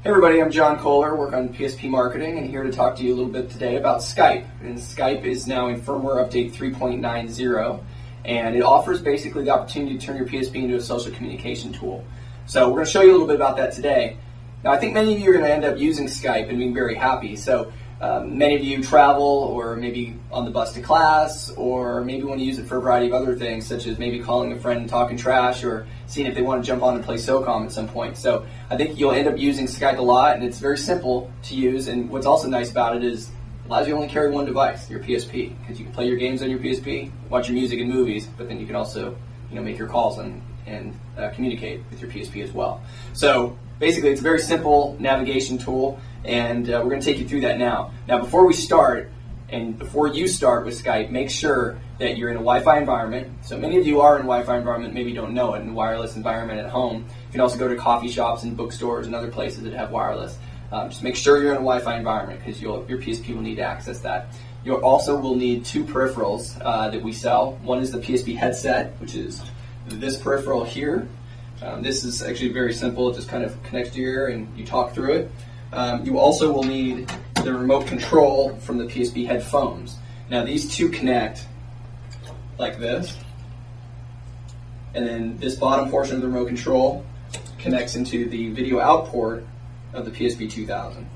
Hey everybody, I'm John Kohler, work on PSP marketing, and here to talk to you a little bit today about Skype. And Skype is now in firmware update 3.90, and it offers basically the opportunity to turn your PSP into a social communication tool. So we're going to show you a little bit about that today. Now I think many of you are going to end up using Skype and being very happy. So many of you travel, or maybe on the bus to class, or maybe want to use it for a variety of other things, such as maybe calling a friend and talking trash, or seeing if they want to jump on and play SOCOM at some point. So I think you'll end up using Skype a lot, and it's very simple to use. And what's also nice about it is it allows you to only carry one device, your PSP, because you can play your games on your PSP, watch your music and movies, but then you can also make your calls and communicate with your PSP as well. So basically, it's a very simple navigation tool, and we're going to take you through that now. Now, before we start, and before you start with Skype, make sure that you're in a Wi-Fi environment. So many of you are in a Wi-Fi environment, maybe don't know it, in a wireless environment at home. You can also go to coffee shops and bookstores and other places that have wireless. Just make sure you're in a Wi-Fi environment, because your PSP will need to access that. You also will need two peripherals that we sell. One is the PSP headset, which is this peripheral here. This is actually very simple. It just kind of connects to your ear and you talk through it. You also will need the remote control from the PSP headphones. Now these two connect like this, and then this bottom portion of the remote control connects into the video out port of the PSP 2000.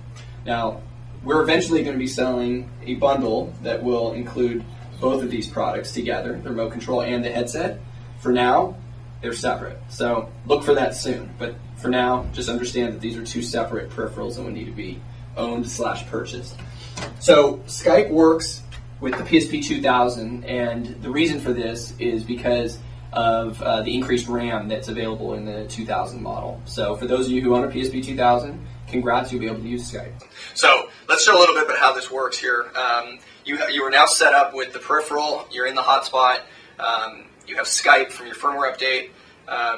Now we're eventually going to be selling a bundle that will include both of these products together, the remote control and the headset. For now, they're separate, so look for that soon. But for now, just understand that these are two separate peripherals and would need to be owned/purchased. So Skype works with the PSP 2000, and the reason for this is because of the increased RAM that's available in the 2000 model. So for those of you who own a PSP 2000, congrats, you'll be able to use Skype. So let's show a little bit about how this works here. You are now set up with the peripheral, you're in the hotspot. You have Skype from your firmware update.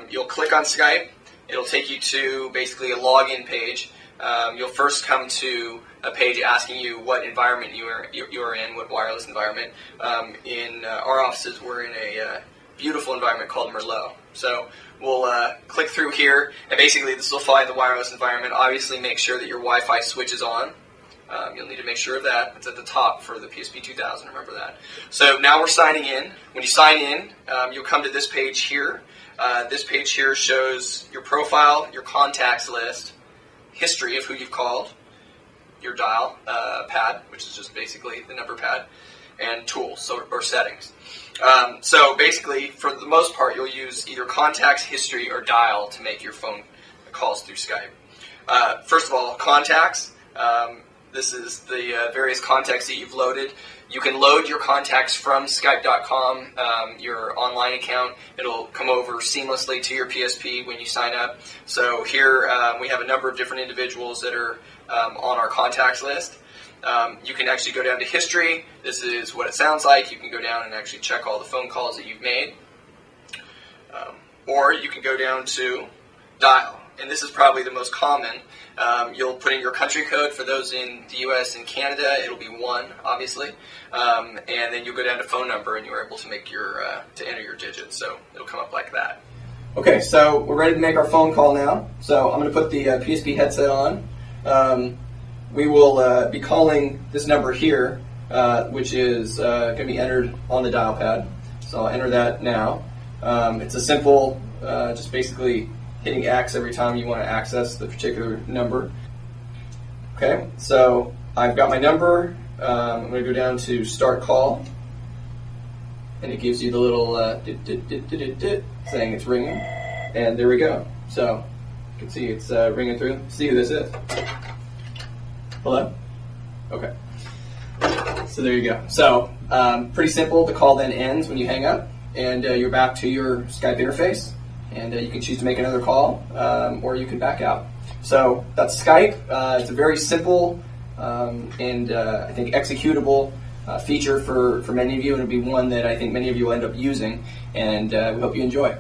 You'll click on Skype. It'll take you to basically a login page. You'll first come to a page asking you what environment you are in, what wireless environment. In our offices, we're in a beautiful environment called Merlot. So we'll click through here, and basically this will find the wireless environment. Obviously, make sure that your Wi-Fi switch is on. You'll need to make sure of that. It's at the top for the PSP 2000, remember that. So now we're signing in. When you sign in, you'll come to this page here. This page here shows your profile, your contacts list, history of who you've called, your dial pad, which is just basically the number pad, and tools or settings. So basically, for the most part, you'll use either contacts, history, or dial to make your phone calls through Skype. First of all, contacts. This is the various contacts that you've loaded. You can load your contacts from Skype.com, your online account. It'll come over seamlessly to your PSP when you sign up. So here we have a number of different individuals that are on our contacts list. You can actually go down to history. This is what it sounds like. You can go down and actually check all the phone calls that you've made. Or you can go down to dial. And this is probably the most common. You'll put in your country code. For those in the US and Canada, it'll be 1, obviously. And then you'll go down to phone number, and you're able to make to enter your digits. So it'll come up like that. Okay, so we're ready to make our phone call now. So I'm going to put the PSP headset on. We will be calling this number here, which is going to be entered on the dial pad. So I'll enter that now. It's a simple, just basically hitting X every time you want to access the particular number. Okay, so I've got my number. I'm going to go down to start call, and it gives you the little saying it's ringing, and there we go. So you can see it's ringing through. See who this is? Hello? Okay. So there you go. So pretty simple. The call then ends when you hang up, and you're back to your Skype interface. And you can choose to make another call, or you can back out. So that's Skype. It's a very simple and I think executable feature for many of you, and it'll be one that I think many of you will end up using. And we hope you enjoy.